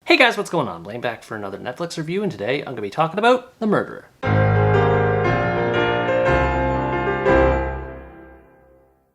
Hey guys, what's going on? Blaine back for another Netflix review, and today I'm going to be talking about The Murderer.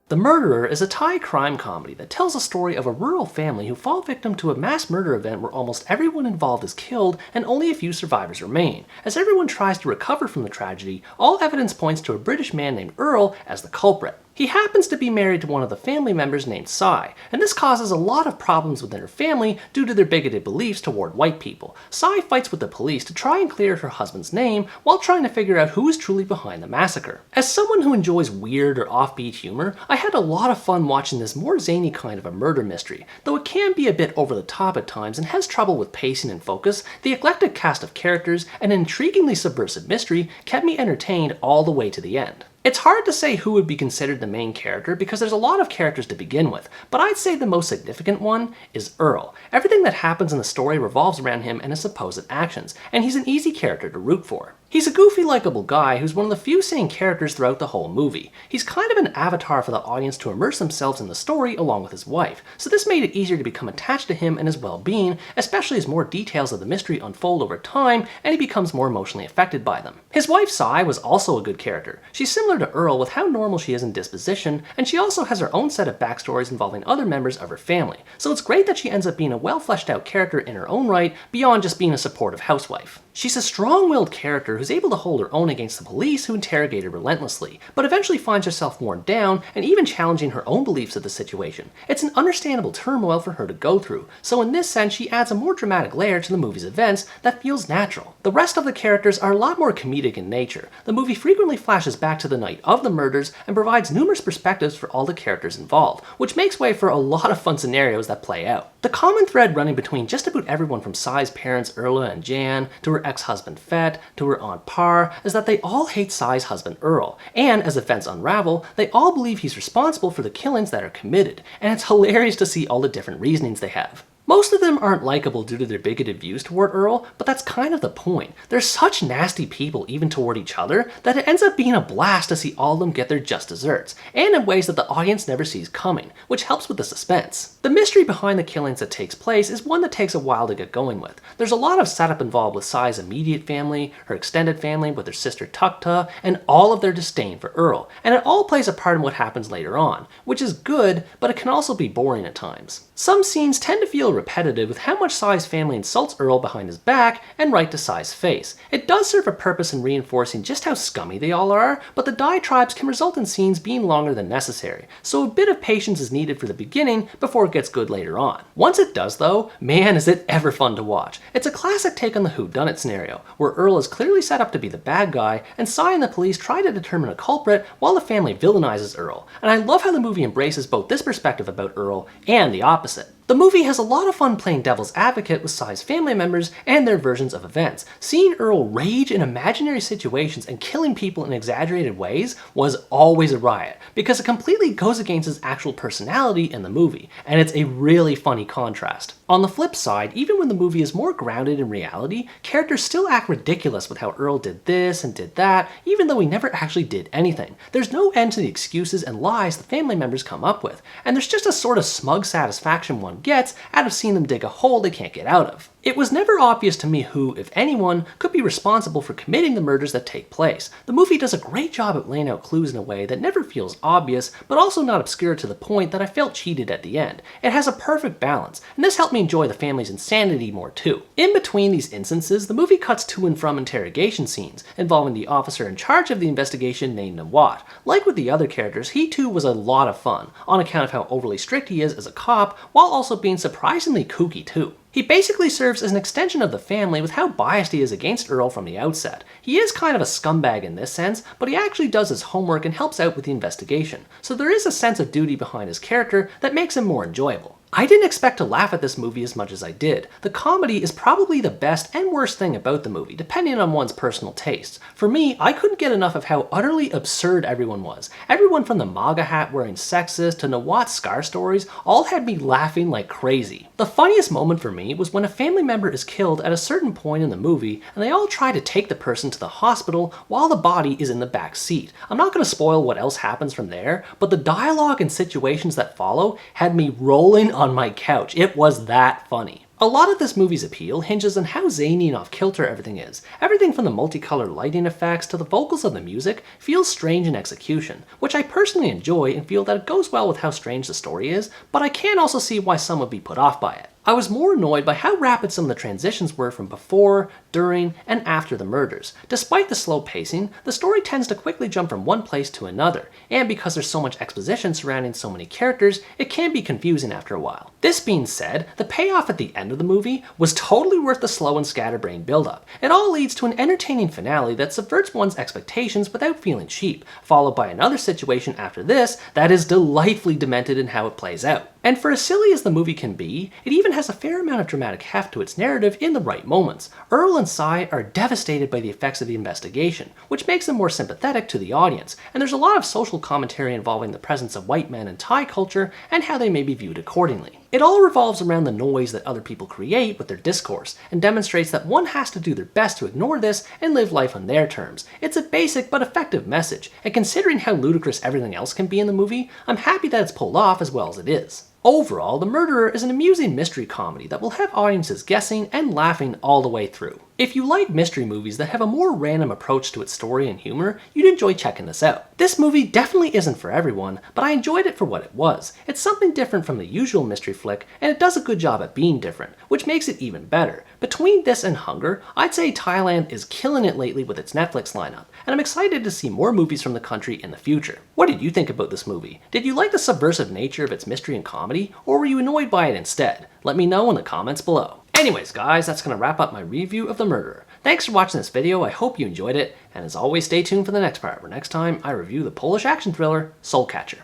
The Murderer is a Thai crime comedy that tells the story of a rural family who fall victim to a mass murder event where almost everyone involved is killed and only a few survivors remain. As everyone tries to recover from the tragedy, all evidence points to a British man named Earl as the culprit. He happens to be married to one of the family members named Cy, and this causes a lot of problems within her family due to their bigoted beliefs toward white people. Cy fights with the police to try and clear her husband's name while trying to figure out who is truly behind the massacre. As someone who enjoys weird or offbeat humor, I had a lot of fun watching this more zany kind of a murder mystery. Though it can be a bit over the top at times and has trouble with pacing and focus, the eclectic cast of characters and an intriguingly subversive mystery kept me entertained all the way to the end. It's hard to say who would be considered the main character because there's a lot of characters to begin with, but I'd say the most significant one is Earl. Everything that happens in the story revolves around him and his supposed actions, and he's an easy character to root for. He's a goofy, likable guy who's one of the few sane characters throughout the whole movie. He's kind of an avatar for the audience to immerse themselves in the story along with his wife, so this made it easier to become attached to him and his well-being, especially as more details of the mystery unfold over time and he becomes more emotionally affected by them. His wife Cy was also a good character. She's similar to Earl with how normal she is in disposition, and she also has her own set of backstories involving other members of her family, so it's great that she ends up being a well fleshed out character in her own right beyond just being a supportive housewife. She's a strong-willed character who's able to hold her own against the police who interrogate her relentlessly, but eventually finds herself worn down and even challenging her own beliefs of the situation. It's an understandable turmoil for her to go through, so in this sense she adds a more dramatic layer to the movie's events that feels natural. The rest of the characters are a lot more comedic in nature. The movie frequently flashes back to the night of the murders and provides numerous perspectives for all the characters involved, which makes way for a lot of fun scenarios that play out. The common thread running between just about everyone from Cy's parents Erla and Jan, to her ex-husband Fet, to her aunt Par, is that they all hate Cy's husband Earl, and as events unravel, they all believe he's responsible for the killings that are committed, and it's hilarious to see all the different reasonings they have. Most of them aren't likable due to their bigoted views toward Earl, but that's kind of the point. They're such nasty people even toward each other that it ends up being a blast to see all of them get their just desserts, and in ways that the audience never sees coming, which helps with the suspense. The mystery behind the killings that takes place is one that takes a while to get going with. There's a lot of setup involved with Cy's immediate family, her extended family with her sister Tukta, and all of their disdain for Earl, and it all plays a part in what happens later on, which is good, but it can also be boring at times. Some scenes tend to feel repetitive with how much Cy's family insults Earl behind his back and right to Cy's face. It does serve a purpose in reinforcing just how scummy they all are, but the diatribes can result in scenes being longer than necessary, so a bit of patience is needed for the beginning before it gets good later on. Once it does though, man is it ever fun to watch. It's a classic take on the whodunit scenario, where Earl is clearly set up to be the bad guy, and Cy and the police try to determine a culprit while the family villainizes Earl, and I love how the movie embraces both this perspective about Earl and the opposite. The movie has a lot of fun playing devil's advocate with Cy's family members and their versions of events. Seeing Earl rage in imaginary situations and killing people in exaggerated ways was always a riot, because it completely goes against his actual personality in the movie, and it's a really funny contrast. On the flip side, even when the movie is more grounded in reality, characters still act ridiculous with how Earl did this and did that, even though he never actually did anything. There's no end to the excuses and lies the family members come up with, and there's just a sort of smug satisfaction one gets out of seeing them dig a hole they can't get out of. It was never obvious to me who, if anyone, could be responsible for committing the murders that take place. The movie does a great job at laying out clues in a way that never feels obvious, but also not obscure to the point that I felt cheated at the end. It has a perfect balance, and this helped me enjoy the family's insanity more too. In between these instances, the movie cuts to and from interrogation scenes, involving the officer in charge of the investigation named Nawat. Like with the other characters, he too was a lot of fun, on account of how overly strict he is as a cop, while also being surprisingly kooky too. He basically serves as an extension of the family with how biased he is against Earl from the outset. He is kind of a scumbag in this sense, but he actually does his homework and helps out with the investigation, so there is a sense of duty behind his character that makes him more enjoyable. I didn't expect to laugh at this movie as much as I did. The comedy is probably the best and worst thing about the movie, depending on one's personal tastes. For me, I couldn't get enough of how utterly absurd everyone was. Everyone from the MAGA hat wearing sexist to Nawat's scar stories all had me laughing like crazy. The funniest moment for me was when a family member is killed at a certain point in the movie, and they all try to take the person to the hospital while the body is in the back seat. I'm not going to spoil what else happens from there, but the dialogue and situations that follow had me rolling on my couch. It was that funny. A lot of this movie's appeal hinges on how zany and off-kilter everything is. Everything from the multicolored lighting effects to the vocals of the music feels strange in execution, which I personally enjoy and feel that it goes well with how strange the story is, but I can also see why some would be put off by it. I was more annoyed by how rapid some of the transitions were from before, during, and after the murders. Despite the slow pacing, the story tends to quickly jump from one place to another, and because there's so much exposition surrounding so many characters, it can be confusing after a while. This being said, the payoff at the end of the movie was totally worth the slow and scatterbrained build-up. It all leads to an entertaining finale that subverts one's expectations without feeling cheap, followed by another situation after this that is delightfully demented in how it plays out. And for as silly as the movie can be, it even has a fair amount of dramatic heft to its narrative in the right moments. Earl and Cy are devastated by the effects of the investigation, which makes them more sympathetic to the audience, and there's a lot of social commentary involving the presence of white men in Thai culture and how they may be viewed accordingly. It all revolves around the noise that other people create with their discourse, and demonstrates that one has to do their best to ignore this and live life on their terms. It's a basic but effective message, and considering how ludicrous everything else can be in the movie, I'm happy that it's pulled off as well as it is. Overall, The Murderer is an amusing mystery comedy that will have audiences guessing and laughing all the way through. If you like mystery movies that have a more random approach to its story and humor, you'd enjoy checking this out. This movie definitely isn't for everyone, but I enjoyed it for what it was. It's something different from the usual mystery flick, and it does a good job at being different, which makes it even better. Between this and Hunger, I'd say Thailand is killing it lately with its Netflix lineup, and I'm excited to see more movies from the country in the future. What did you think about this movie? Did you like the subversive nature of its mystery and comedy, or were you annoyed by it instead? Let me know in the comments below. Anyways guys, that's going to wrap up my review of The Murderer. Thanks for watching this video, I hope you enjoyed it, and as always stay tuned for the next part, where next time I review the Polish action thriller Soul Catcher.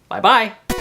Bye bye!